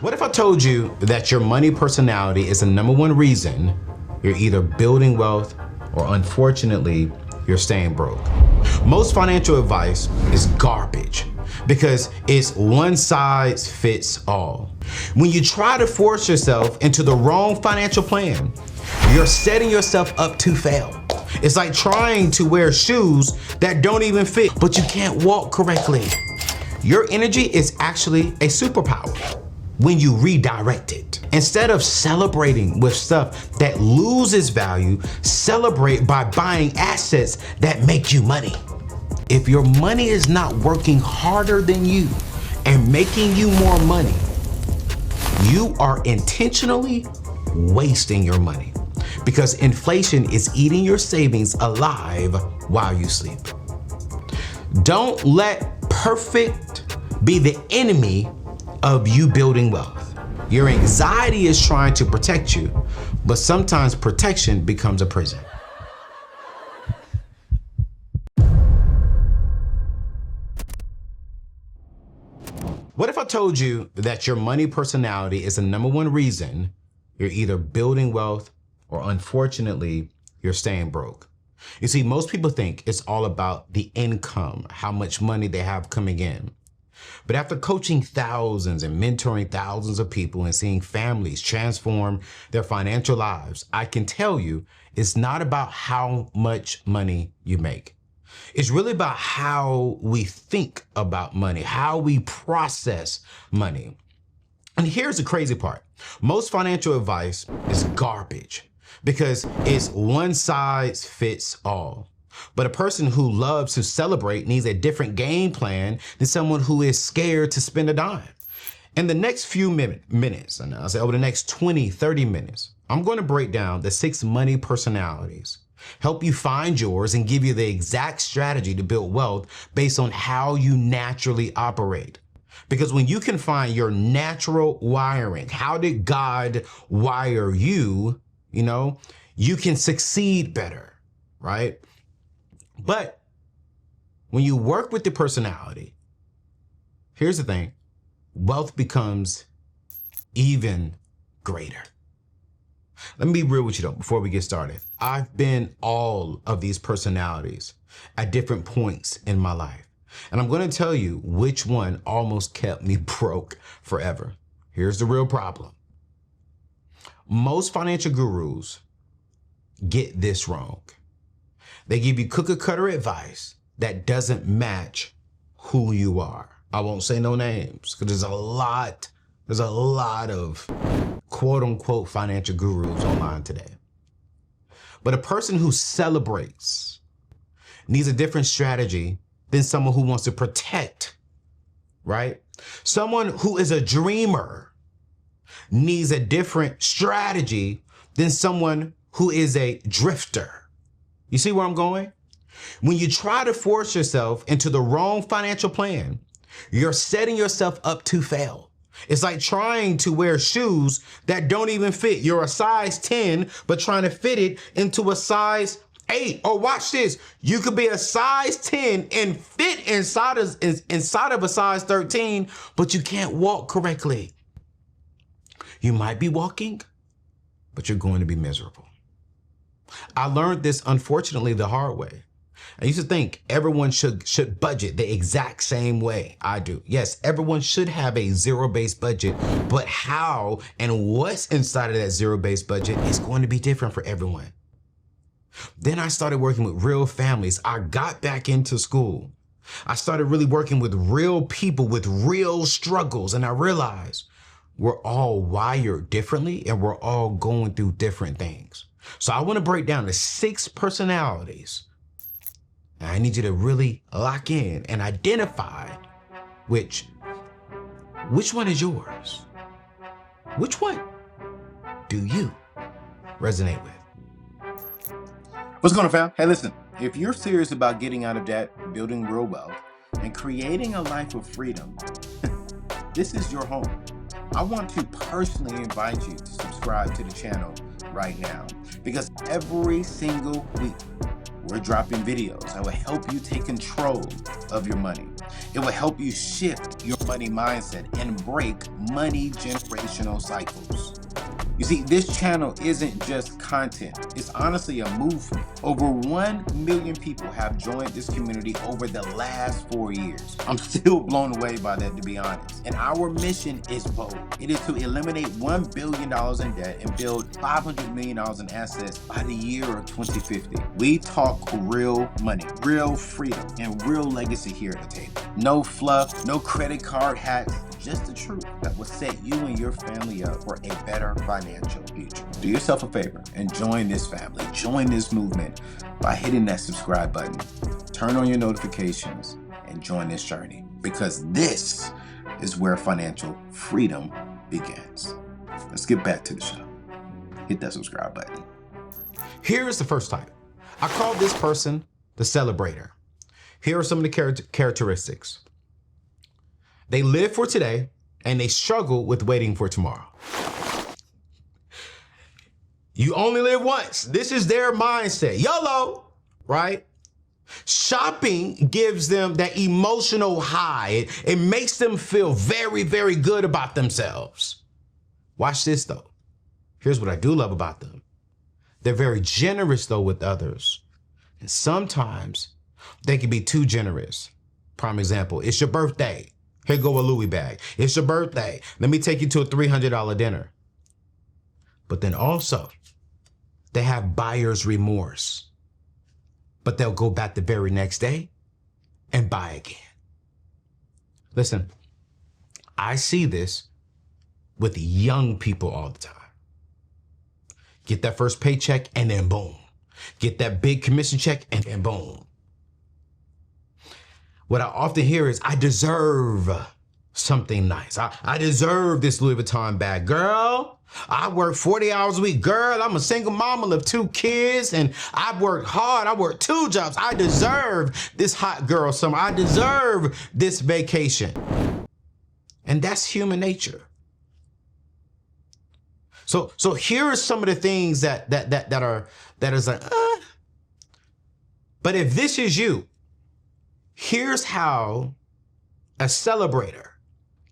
What if I told you that your money personality is the #1 reason you're either building wealth or unfortunately, you're staying broke? Most financial advice is garbage because it's one size fits all. When you try to force yourself into the wrong financial plan, you're setting yourself up to fail. It's like trying to wear shoes that don't even fit, but you can't walk correctly. Your energy is actually a superpower when you redirect it. Instead of celebrating with stuff that loses value, celebrate by buying assets that make you money. If your money is not working harder than you and making you more money, you are intentionally wasting your money because inflation is eating your savings alive while you sleep. Don't let perfect be the enemy of you building wealth. Your anxiety is trying to protect you, but sometimes protection becomes a prison. What if I told you that your money personality is the #1 reason you're either building wealth or unfortunately, you're staying broke? You see, most people think it's all about the income, how much money they have coming in. But after coaching thousands and mentoring thousands of people and seeing families transform their financial lives, I can tell you it's not about how much money you make. It's really about how we think about money, how we process money. And here's the crazy part. Most financial advice is garbage because it's one size fits all. But a person who loves to celebrate needs a different game plan than someone who is scared to spend a dime. In the next few minutes, and I'll say over the next 20, 30 minutes, I'm going to break down the 6 money personalities, help you find yours, and give you the exact strategy to build wealth based on how you naturally operate. Because when you can find your natural wiring, how did God wire you, you can succeed better, right? But when you work with the personality, here's the thing, wealth becomes even greater. Let me be real with you though, before we get started. I've been all of these personalities at different points in my life. And I'm going to tell you which one almost kept me broke forever. Here's the real problem. Most financial gurus get this wrong. They give you cookie cutter advice that doesn't match who you are. I won't say no names because there's a lot of quote unquote financial gurus online today. But a person who celebrates needs a different strategy than someone who wants to protect, right? Someone who is a dreamer needs a different strategy than someone who is a drifter. You see where I'm going? When you try to force yourself into the wrong financial plan, you're setting yourself up to fail. It's like trying to wear shoes that don't even fit. You're a size 10, but trying to fit it into a size 8. Or watch this. You could be a size 10 and fit inside of a size 13, but you can't walk correctly. You might be walking, but you're going to be miserable. I learned this, unfortunately, the hard way. I used to think everyone should budget the exact same way I do. Yes, everyone should have a zero-based budget, but how and what's inside of that zero-based budget is going to be different for everyone. Then I started working with real families. I got back into school. I started really working with real people with real struggles, and I realized we're all wired differently and we're all going through different things. So I want to break down the 6 personalities. And I need you to really lock in and identify which one is yours. Which one do you resonate with? What's going on, fam? Hey, listen, if you're serious about getting out of debt, building real wealth, and creating a life of freedom, this is your home. I want to personally invite you to subscribe to the channel right now, because every single week we're dropping videos that will help you take control of your money. It will help you shift your money mindset and break money generational cycles. You see, this channel isn't just content. It's honestly a movement. Over 1 million people have joined this community over the last 4 years. I'm still blown away by that, to be honest. And our mission is bold. It is to eliminate $1 billion in debt and build $500 million in assets by the year of 2050. We talk real money, real freedom, and real legacy here at the table. No fluff, no credit card hacks, just the truth that will set you and your family up for a better financial future. Do yourself a favor and join this family, join this movement by hitting that subscribe button, turn on your notifications, and join this journey, because this is where financial freedom begins. Let's get back to the show. Hit that subscribe button. Here is the first type. I call this person the Celebrator. Here are some of the characteristics. They live for today and they struggle with waiting for tomorrow. You only live once. This is their mindset. YOLO, right? Shopping gives them that emotional high. It makes them feel very, very good about themselves. Watch this though. Here's what I do love about them. They're very generous though with others. And sometimes they can be too generous. Prime example, it's your birthday. Here go a Louis bag. It's your birthday. Let me take you to a $300 dinner. But then also, they have buyer's remorse. But they'll go back the very next day and buy again. Listen, I see this with young people all the time. Get that first paycheck and then boom. Get that big commission check and then boom. What I often hear is, I deserve something nice. I deserve this Louis Vuitton bag. Girl, I work 40 hours a week. Girl, I'm a single mama of 2 kids and I've worked hard. I work 2 jobs. I deserve this hot girl summer. I deserve this vacation. And that's human nature. So here are some of the things that is like, But if this is you, here's how a celebrator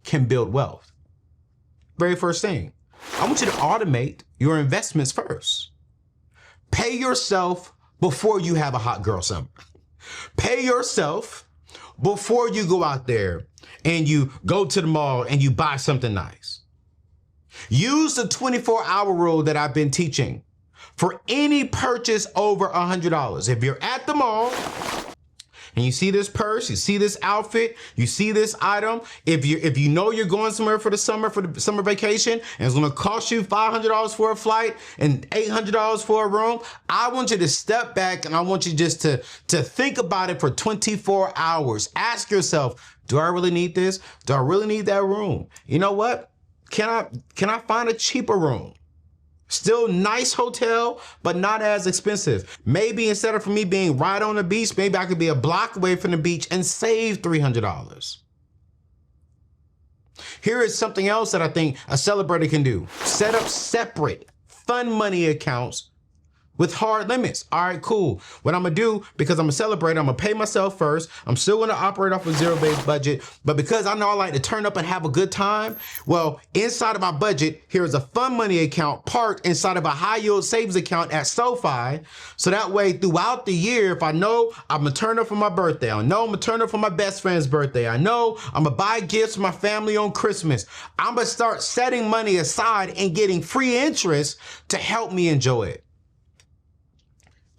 can build wealth. Very first thing, I want you to automate your investments first. Pay yourself before you have a hot girl summer. Pay yourself before you go out there and you go to the mall and you buy something nice. Use the 24-hour rule that I've been teaching for any purchase over $100. If you're at the mall, and you see this purse, you see this outfit, you see this item, if you know you're going somewhere for the summer vacation, and it's gonna cost you $500 for a flight and $800 for a room, I want you to step back and I want you just to think about it for 24 hours. Ask yourself, do I really need this? Do I really need that room? You know what? Can I find a cheaper room? Still nice hotel, but not as expensive. Maybe instead of for me being right on the beach, maybe I could be a block away from the beach and save $300. Here is something else that I think a celebrator can do. Set up separate fun money accounts with hard limits. All right, cool. What I'm gonna do, because I'm a celebrator, I'm gonna pay myself first. I'm still gonna operate off a zero-based budget, but because I know I like to turn up and have a good time, well, inside of my budget, here's a fun money account parked inside of a high yield savings account at SoFi. So that way, throughout the year, if I know I'm gonna turn up for my birthday, I know I'm gonna turn up for my best friend's birthday, I know I'm gonna buy gifts for my family on Christmas, I'm gonna start setting money aside and getting free interest to help me enjoy it.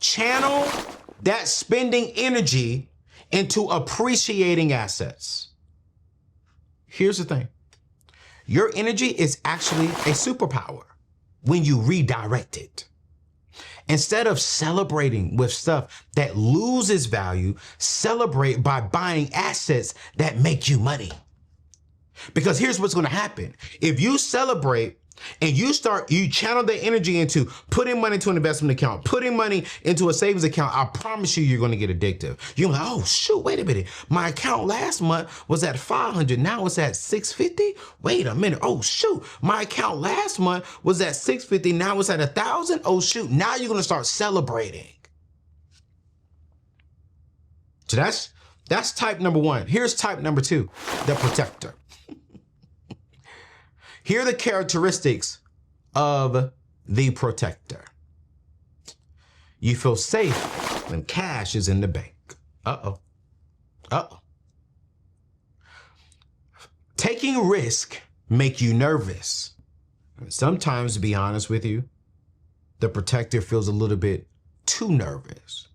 Channel that spending energy into appreciating assets. Here's the thing. Your energy is actually a superpower when you redirect it. Instead of celebrating with stuff that loses value, celebrate by buying assets that make you money. Because here's what's going to happen. If you celebrate and you channel the energy into putting money into an investment account, putting money into a savings account, I promise you're going to get addictive. You're like, oh shoot, wait a minute. My account last month was at 500. Now it's at 650. Wait a minute. Oh shoot. My account last month was at 650. Now it's at 1,000. Oh shoot. Now you're going to start celebrating. So That's type number one. Here's type number two, the protector. Here are the characteristics of the protector. You feel safe when cash is in the bank. Uh-oh. Uh-oh. Taking risk make you nervous. Sometimes, to be honest with you, the protector feels a little bit too nervous.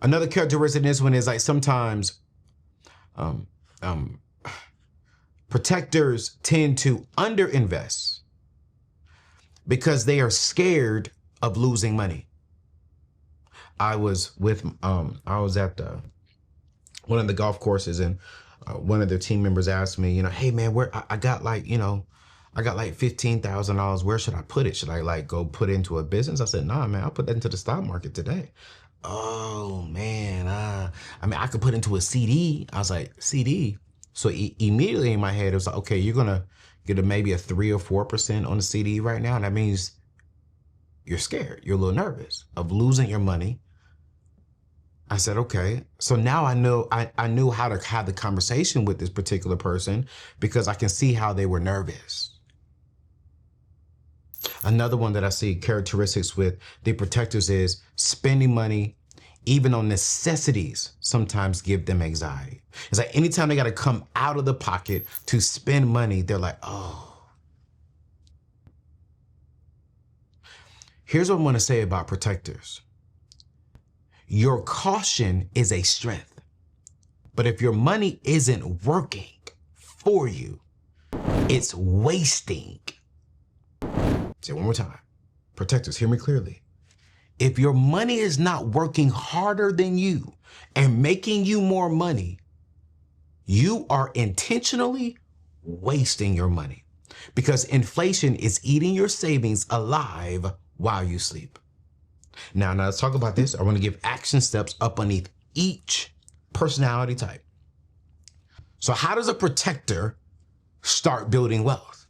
Another characteristic in this one is like sometimes protectors tend to underinvest because they are scared of losing money. I was at one of the golf courses, and one of their team members asked me, hey man, where I got like $15,000. Where should I put it? Should I like go put it into a business? I said, nah, man, I'll put that into the stock market today. Oh man, I could put into a CD. I was like, CD? So immediately in my head, it was like, okay, you're gonna get maybe a 3 or 4% on the CD right now. And that means you're scared. You're a little nervous of losing your money. I said, okay. So now I knew how to have the conversation with this particular person because I can see how they were nervous. Another one that I see characteristics with the protectors is spending money, even on necessities, sometimes give them anxiety. It's like anytime they got to come out of the pocket to spend money, they're like, oh. Here's what I want to say about protectors. Your caution is a strength, but if your money isn't working for you, it's wasting. Say it one more time. Protectors, hear me clearly. If your money is not working harder than you and making you more money, you are intentionally wasting your money because inflation is eating your savings alive while you sleep. Now let's talk about this. I want to give action steps up underneath each personality type. So how does a protector start building wealth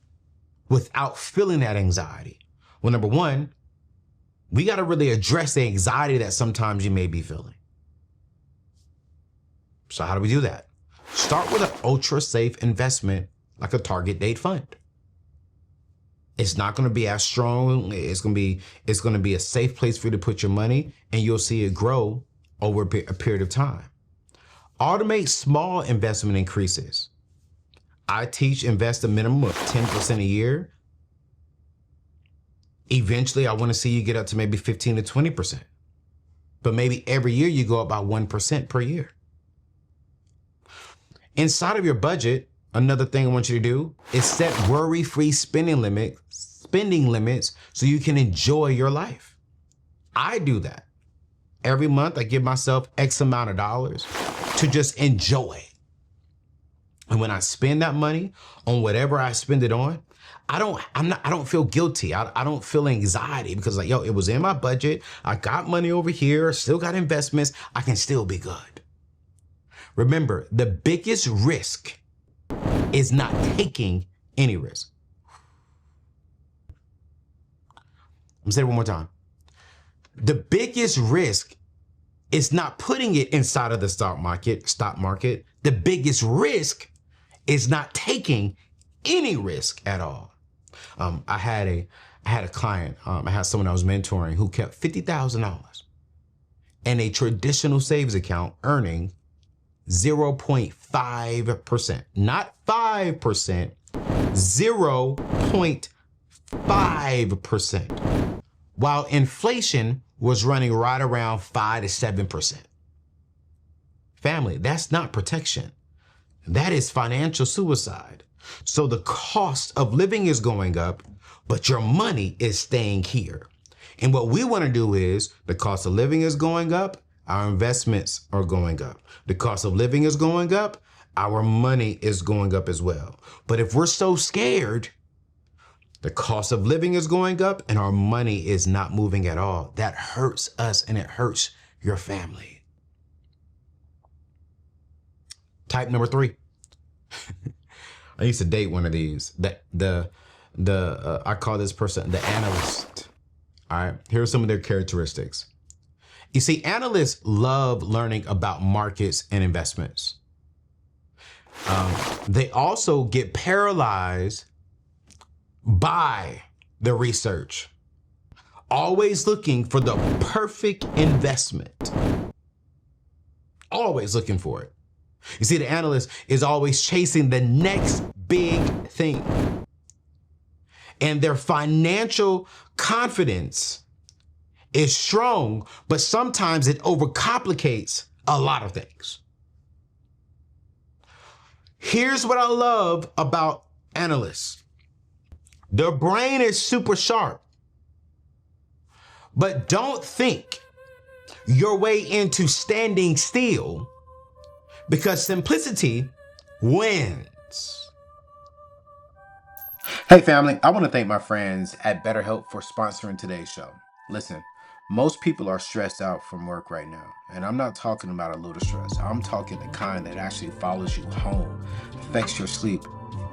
without feeling that anxiety? Well, number one, we got to really address the anxiety that sometimes you may be feeling. So how do we do that? Start with an ultra safe investment like a target date fund. It's not going to be as strong. It's going to be a safe place for you to put your money, and you'll see it grow over a period of time. Automate small investment increases. I teach invest a minimum of 10% a year. Eventually, I want to see you get up to maybe 15 to 20%. But maybe every year you go up by 1% per year. Inside of your budget, another thing I want you to do is set worry-free spending limits so you can enjoy your life. I do that. Every month I give myself X amount of dollars to just enjoy. And when I spend that money on whatever I spend it on, I don't feel guilty. I don't feel anxiety because like, it was in my budget. I got money over here, still got investments. I can still be good. Remember, the biggest risk is not taking any risk. I'm gonna say it one more time. The biggest risk is not putting it inside of the stock market. The biggest risk is not taking any risk at all. I had a client, I had someone I was mentoring who kept $50,000 in a traditional savings account earning 0.5%, not 5%, 0.5%, while inflation was running right around 5 to 7%. Family, that's not protection. That is financial suicide. So the cost of living is going up, but your money is staying here. And what we want to do is the cost of living is going up, our investments are going up. The cost of living is going up, our money is going up as well. But if we're so scared, the cost of living is going up and our money is not moving at all. That hurts us and it hurts your family. Type number 3. I used to date one of these. I call this person the Analyst. All right, here are some of their characteristics. You see, analysts love learning about markets and investments. They also get paralyzed by the research, always looking for the perfect investment, always looking for it. You see, the analyst is always chasing the next big thing. And their financial confidence is strong, but sometimes it overcomplicates a lot of things. Here's what I love about analysts. Their brain is super sharp, but don't think your way into standing still, because simplicity wins. Hey family, I want to thank my friends at BetterHelp for sponsoring today's show. Listen, most people are stressed out from work right now, and I'm not talking about a little stress. I'm talking the kind that actually follows you home, affects your sleep,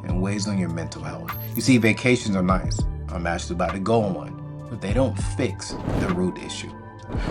and weighs on your mental health. You see, vacations are nice. I'm actually about to go on one, but they don't fix the root issue.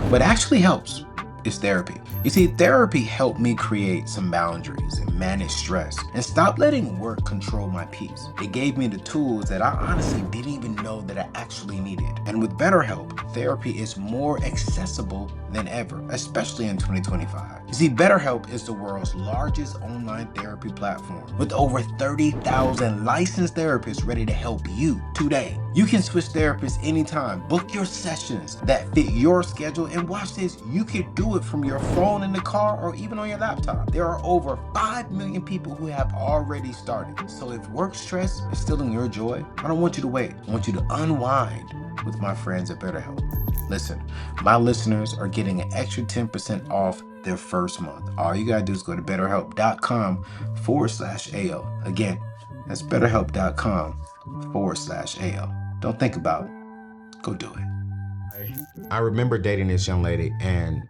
What actually helps is therapy. You see, therapy helped me create some boundaries and manage stress and stop letting work control my peace. It gave me the tools that I honestly didn't even know that I actually needed. And with BetterHelp, therapy is more accessible than ever, especially in 2025. You see, BetterHelp is the world's largest online therapy platform with over 30,000 licensed therapists ready to help you today. You can switch therapists anytime, book your sessions that fit your schedule, and watch this, you can do it from your phone in the car or even on your laptop. There are over 5 million people who have already started. So if work stress is stealing your joy, I don't want you to wait. I want you to unwind with my friends at BetterHelp. Listen, my listeners are getting an extra 10% off their first month. All you gotta do is go to betterhelp.com/AL. Again, that's betterhelp.com/AL. Don't think about it. Go do it. I remember dating this young lady, and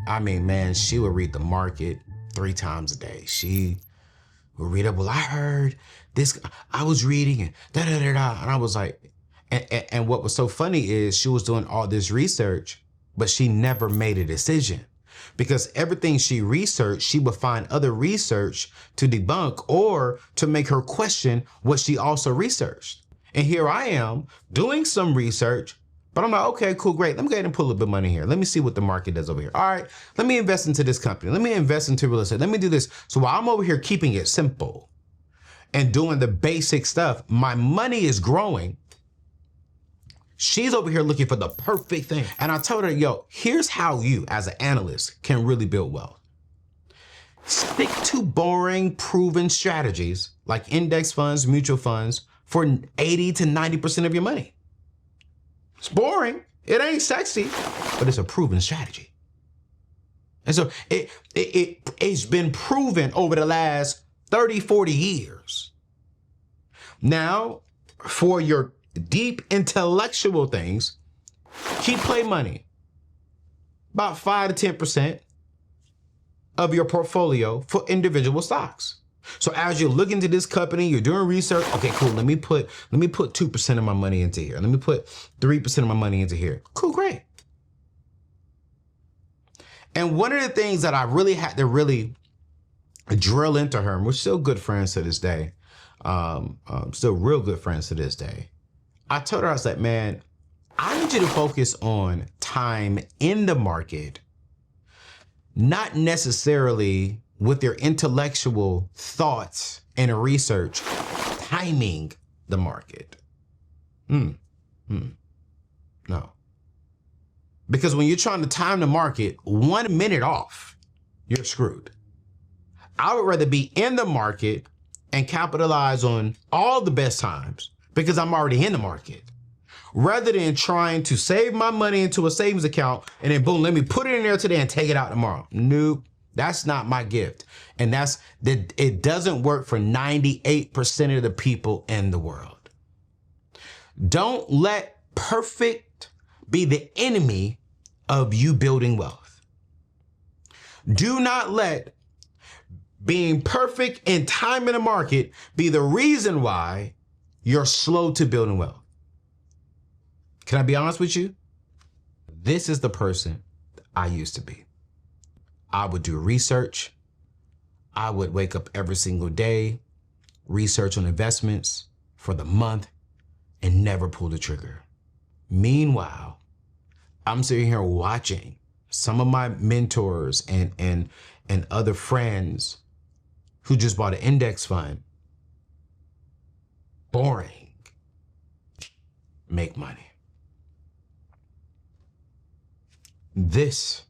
I mean, man, she would read the market 3 times a day. She would read up, well, I heard this, I was reading, and da-da-da-da. And I was like, and what was so funny is she was doing all this research, but she never made a decision. Because everything she researched, she would find other research to debunk or to make her question what she also researched. And here I am doing some research, but I'm like, okay, cool, great. Let me go ahead and pull a bit of money here. Let me see what the market does over here. All right, let me invest into this company. Let me invest into real estate. Let me do this. So while I'm over here keeping it simple and doing the basic stuff, my money is growing. She's over here looking for the perfect thing. And I told her, yo, here's how you as an analyst can really build wealth. Stick to boring, proven strategies like index funds, mutual funds for 80 to 90% of your money. It's boring. It ain't sexy, but it's a proven strategy. And so it's been proven over the last 30, 40 years. Now, for your deep intellectual things, keep play money. About 5 to 10% of your portfolio for individual stocks. So as you look into this company, you're doing research, okay, cool, let me put 2% of my money into here. Let me put 3% of my money into here. Cool, great. And one of the things that I really had to really drill into her, and we're still good friends to this day, still real good friends to this day. I told her, I was like, man, I need you to focus on time in the market, not necessarily with your intellectual thoughts and research, timing the market. No. Because when you're trying to time the market 1 minute off, you're screwed. I would rather be in the market and capitalize on all the best times because I'm already in the market, rather than trying to save my money into a savings account and then boom, let me put it in there today and take it out tomorrow. Nope, that's not my gift. And it doesn't work for 98% of the people in the world. Don't let perfect be the enemy of you building wealth. Do not let being perfect in time in the market be the reason why you're slow to building wealth. Can I be honest with you? This is the person I used to be. I would do research. I would wake up every single day, research on investments for the month, and never pull the trigger. Meanwhile, I'm sitting here watching some of my mentors and other friends who just bought an index fund, boring, make money. This,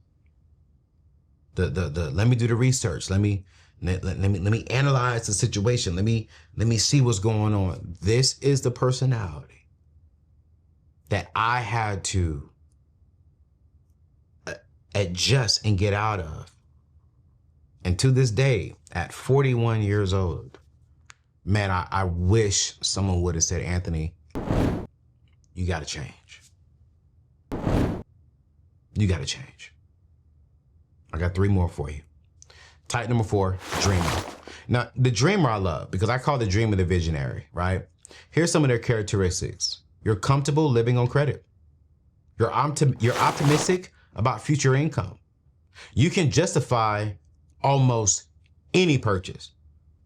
let me do the research. Let me analyze the situation. Let me see what's going on. This is the personality that I had to adjust and get out of. And to this day, at 41 years old, man, I wish someone would have said, Anthony, you got to change. You got to change. I got 3 more for you. Type number 4, dreamer. Now, the dreamer I love because I call the dreamer the visionary, right? Here's some of their characteristics. You're comfortable living on credit. You're optimistic about future income. You can justify almost any purchase.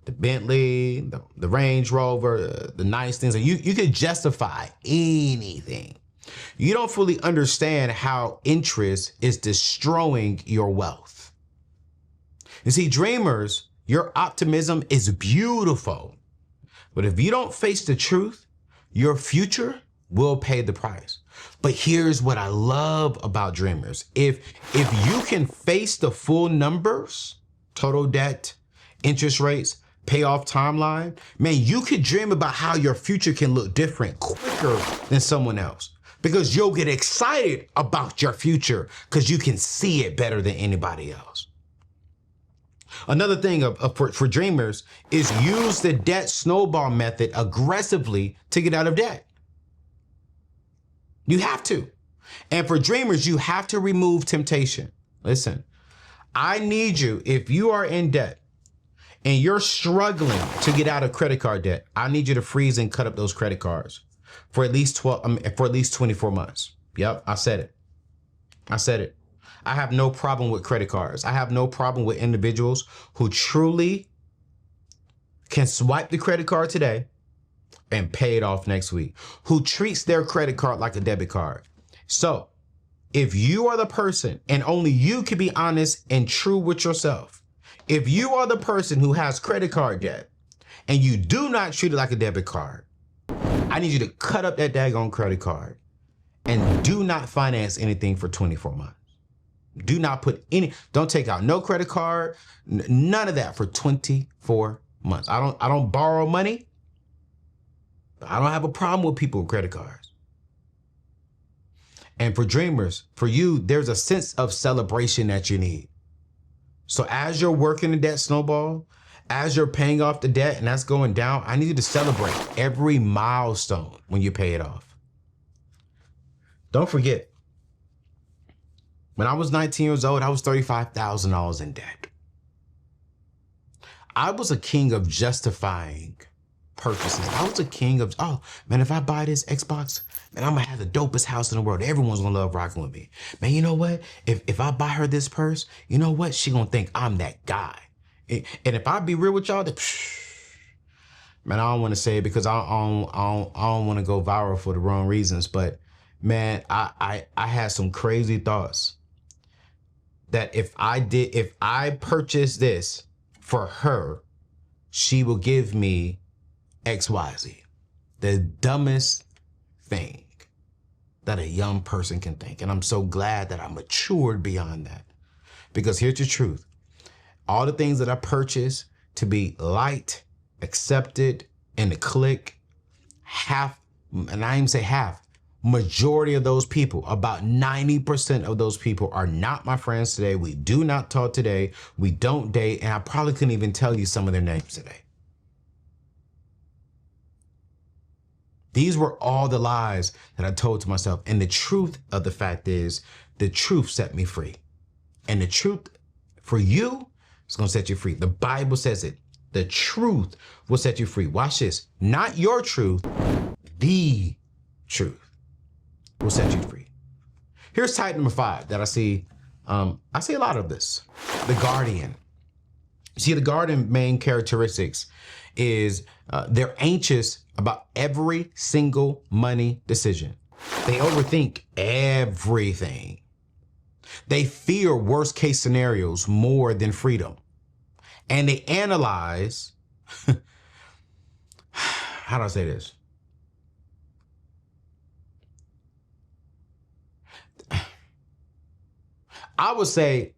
The Bentley, the Range Rover, the nice things. You could justify anything. You don't fully understand how interest is destroying your wealth. You see, dreamers, your optimism is beautiful. But if you don't face the truth, your future will pay the price. But here's what I love about dreamers. If you can face the full numbers, total debt, interest rates, payoff timeline, man, you could dream about how your future can look different quicker than someone else. Because you'll get excited about your future because you can see it better than anybody else. Another thing for dreamers is use the debt snowball method aggressively to get out of debt. You have to. And for dreamers, you have to remove temptation. Listen, I need you, if you are in debt and you're struggling to get out of credit card debt, I need you to freeze and cut up those credit cards for at least 24 months. Yep, I said it. I said it. I have no problem with credit cards. I have no problem with individuals who truly can swipe the credit card today and pay it off next week, who treats their credit card like a debit card. So if you are the person, and only you can be honest and true with yourself, if you are the person who has credit card debt and you do not treat it like a debit card, I need you to cut up that daggone credit card and do not finance anything for 24 months. Do not don't take out no credit card, none of that for 24 months. I don't borrow money. But I don't have a problem with people with credit cards. And for dreamers, for you, there's a sense of celebration that you need. So as you're working the debt snowball, as you're paying off the debt and that's going down, I need you to celebrate every milestone when you pay it off. Don't forget, when I was 19 years old, I was $35,000 in debt. I was a king of justifying purchases. I was a king of, oh, man, if I buy this Xbox, man, I'm gonna have the dopest house in the world. Everyone's gonna love rocking with me. Man, you know what? If I buy her this purse, you know what? She gonna think I'm that guy. And if I be real with y'all, man, I don't want to say it because I don't want to go viral for the wrong reasons. But man, I had some crazy thoughts that if I purchased this for her, she will give me XYZ. The dumbest thing that a young person can think. And I'm so glad that I matured beyond that. Because here's the truth. All the things that I purchased to be liked, accepted, and to click, half, and I even say half, majority of those people, about 90% of those people are not my friends today. We do not talk today. We don't date. And I probably couldn't even tell you some of their names today. These were all the lies that I told to myself. And the truth of the fact is, the truth set me free. And the truth for you is going to set you free. The Bible says it. The truth will set you free. Watch this. Not your truth. The truth will set you free. Here's type number 5 that I see I see a lot of this. The guardian. See, the guardian main characteristics is they're anxious about every single money decision. They overthink everything. They fear worst case scenarios more than freedom. And they analyze, how do I say this? I would say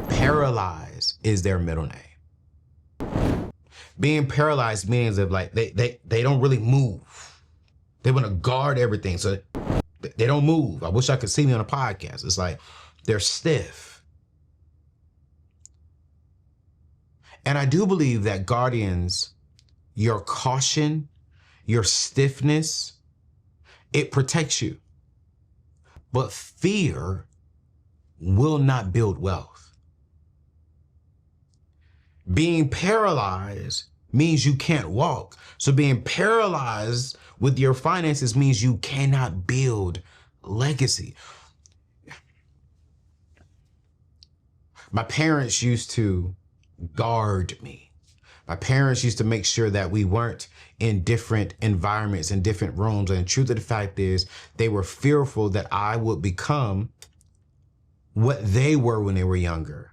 paralyzed is their middle name. Being paralyzed means that like they don't really move. They want to guard everything, so they don't move. I wish I could see me on a podcast. It's like they're stiff. And I do believe that guardians, your caution, your stiffness, it protects you. But fear will not build wealth. Being paralyzed means you can't walk. So being paralyzed with your finances means you cannot build legacy. My parents used to guard me. My parents used to make sure that we weren't in different environments, in different rooms. And the truth of the fact is they were fearful that I would become what they were when they were younger,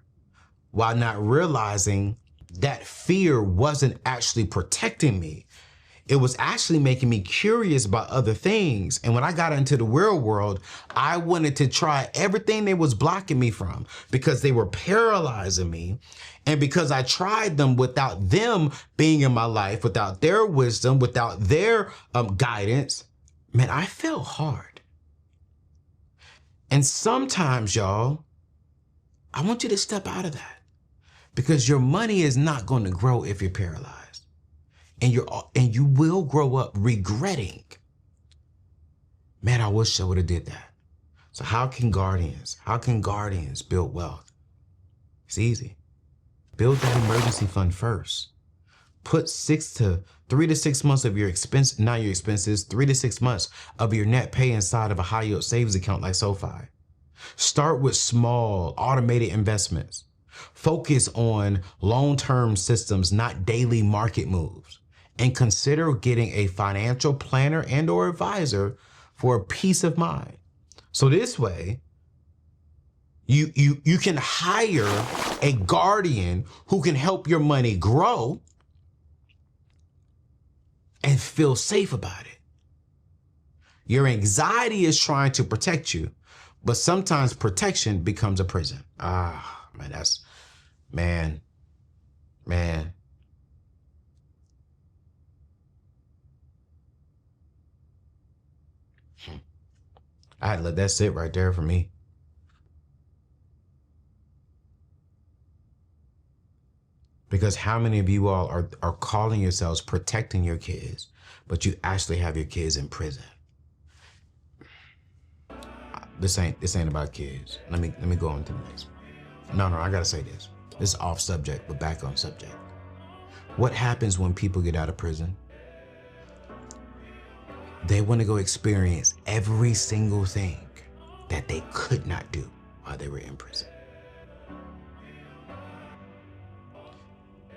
while not realizing that fear wasn't actually protecting me. It was actually making me curious about other things. And when I got into the real world, I wanted to try everything they was blocking me from because they were paralyzing me. And because I tried them without them being in my life, without their wisdom, without their guidance, man, I felt hard. And sometimes, y'all, I want you to step out of that because your money is not going to grow if you're paralyzed. And you will grow up regretting, man, I wish I would have did that. So how can guardians build wealth? It's easy. Build that emergency fund first. Put 3 to 6 months of your expense, not your expenses, 3 to 6 months of your net pay inside of a high yield savings account like SoFi. Start with small automated investments. Focus on long-term systems, not daily market moves. And consider getting a financial planner and or advisor for peace of mind. So this way, you can hire a guardian who can help your money grow and feel safe about it. Your anxiety is trying to protect you, but sometimes protection becomes a prison. Man, man. I had to let that sit right there for me. Because how many of you all are calling yourselves protecting your kids, but you actually have your kids in prison? This ain't about kids. Let me go on to the next one. No, I gotta say this. This is off subject, but back on subject. What happens when people get out of prison? They want to go experience every single thing that they could not do while they were in prison.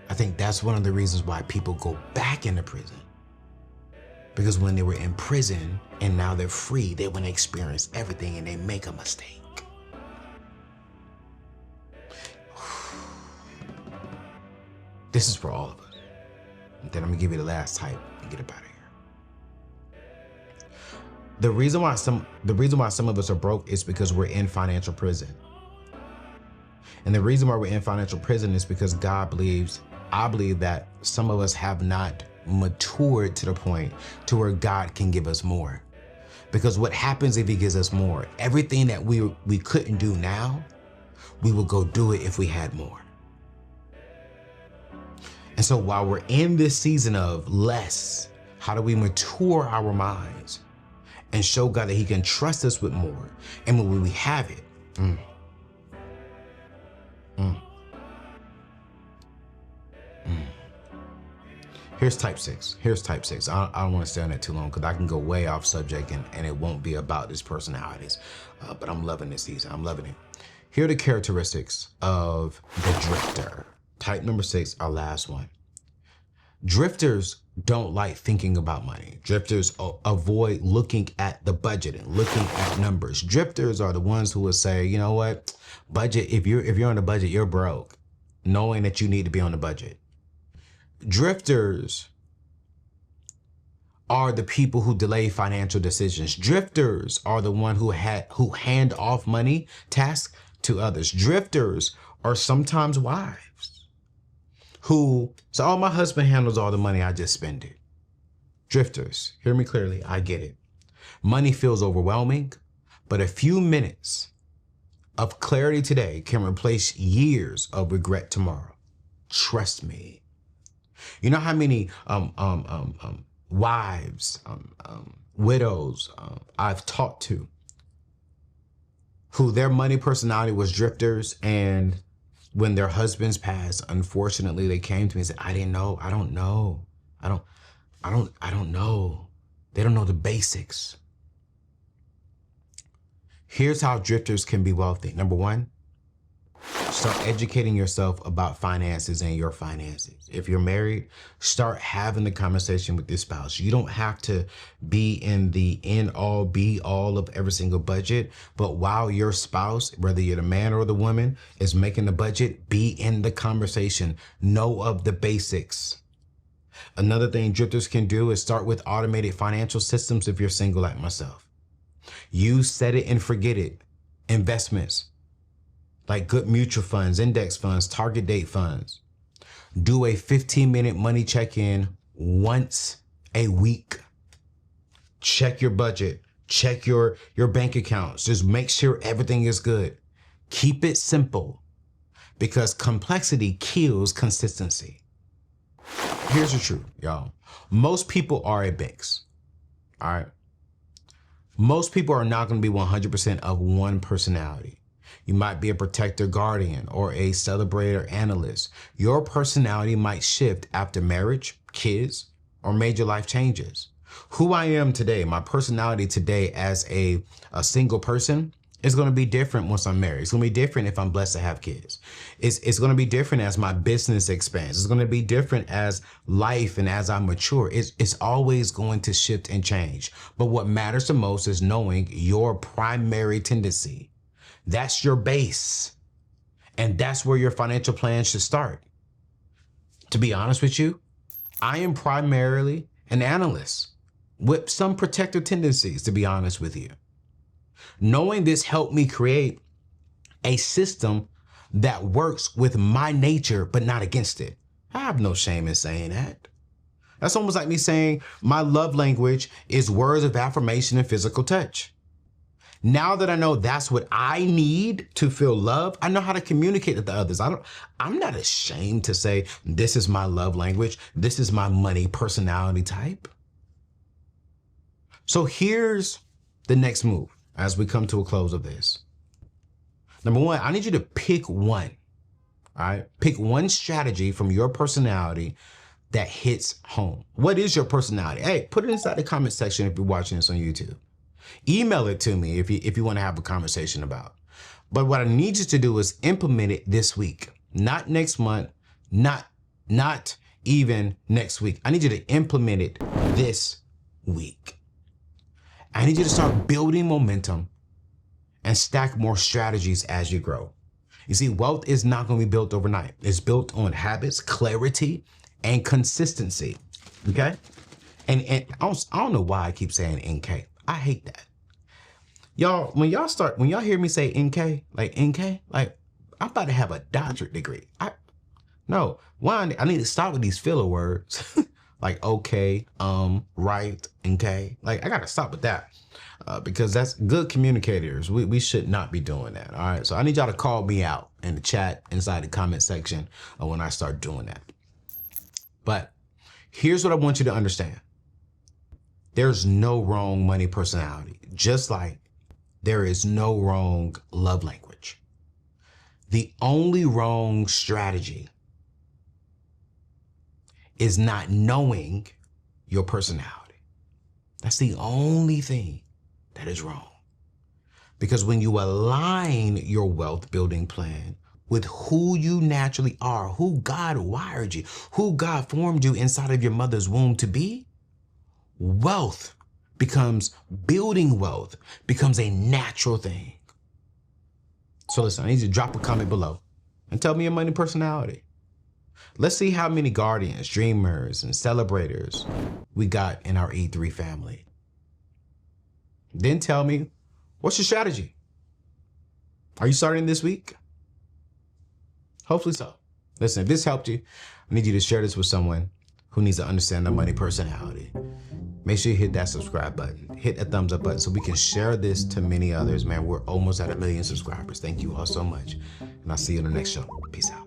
I think that's one of the reasons why people go back into prison. Because when they were in prison and now they're free, they want to experience everything and they make a mistake. This is for all of us. And then I'm gonna give you the last type and get up out of here. The reason why some of us are broke is because we're in financial prison. And the reason why we're in financial prison is because I believe that some of us have not matured to the point to where God can give us more. Because what happens if he gives us more? Everything that we couldn't do now, we will go do it if we had more. And so while we're in this season of less, how do we mature our minds and show God that he can trust us with more? And when we have it, Here's type 6. I don't want to stay on that too long because I can go way off subject and it won't be about these personalities. But I'm loving this season. I'm loving it. Here are the characteristics of the drifter. Type number 6, our last one. Drifters don't like thinking about money. Drifters avoid looking at the budget and looking at numbers. Drifters are the ones who will say, you know what, budget, if you're on a budget, you're broke, knowing that you need to be on the budget. Drifters are the people who delay financial decisions. Drifters are the one who hand off money tasks to others. Drifters are sometimes wives who say, oh, my husband handles all the money, I just spend it. Drifters, hear me clearly, I get it. Money feels overwhelming, but a few minutes of clarity today can replace years of regret tomorrow. Trust me. You know how many wives, widows I've talked to who their money personality was drifters, and when their husbands passed, unfortunately, they came to me and said, I don't know. They don't know the basics. Here's how drifters can be wealthy. Number 1, start educating yourself about finances and your finances. If you're married, start having the conversation with your spouse. You don't have to be in the end all be all of every single budget, but while your spouse, whether you're the man or the woman, is making the budget, be in the conversation. Know of the basics. Another thing drifters can do is start with automated financial systems if you're single like myself. Use set it and forget it investments, like good mutual funds, index funds, target date funds. Do a 15-minute money check-in once a week. Check your budget, check your bank accounts. Just make sure everything is good. Keep it simple, because complexity kills consistency. Here's the truth, y'all. Most people are a mix, all right? Most people are not going to be 100% of one personality. You might be a protector guardian or a celebrator analyst. Your personality might shift after marriage, kids, or major life changes. Who I am today, my personality today as a single person, is going to be different once I'm married. It's going to be different if I'm blessed to have kids. It's going to be different as my business expands. It's going to be different as life and as I mature. It's always going to shift and change. But what matters the most is knowing your primary tendency. That's your base. And that's where your financial plan should start. To be honest with you, I am primarily an analyst with some protective tendencies, to be honest with you. Knowing this helped me create a system that works with my nature, but not against it. I have no shame in saying that. That's almost like me saying my love language is words of affirmation and physical touch. Now that I know that's what I need to feel love, I know how to communicate with the others. I'm not ashamed to say, this is my love language. This is my money personality type. So here's the next move as we come to a close of this. Number 1, I need you to pick one, all right? Pick one strategy from your personality that hits home. What is your personality? Hey, put it inside the comment section if you're watching this on YouTube. Email it to me if you want to have a conversation about. But what I need you to do is implement it this week, not next month, not even next week. I need you to implement it this week. I need you to start building momentum and stack more strategies as you grow. You see, wealth is not going to be built overnight. It's built on habits, clarity, and consistency. Okay? And I don't know why I keep saying NK. I hate that. Y'all, when y'all hear me say NK, like I'm about to have a doctorate degree. No, one, I need to stop with these filler words. Like okay, right, NK. Like I gotta stop with that. Because that's good communicators. We should not be doing that. All right. So I need y'all to call me out in the chat inside the comment section when I start doing that. But here's what I want you to understand. There's no wrong money personality, just like there is no wrong love language. The only wrong strategy is not knowing your personality. That's the only thing that is wrong. Because when you align your wealth building plan with who you naturally are, who God wired you, who God formed you inside of your mother's womb to be, building wealth becomes a natural thing. So listen, I need you to drop a comment below and tell me your money personality. Let's see how many guardians, dreamers, and celebrators we got in our E3 family. Then tell me, what's your strategy? Are you starting this week? Hopefully so. Listen, if this helped you, I need you to share this with someone who needs to understand their money personality. Make sure you hit that subscribe button, hit that thumbs up button so we can share this to many others. Man, we're almost at 1 million subscribers. Thank you all so much. And I'll see you in the next show. Peace out.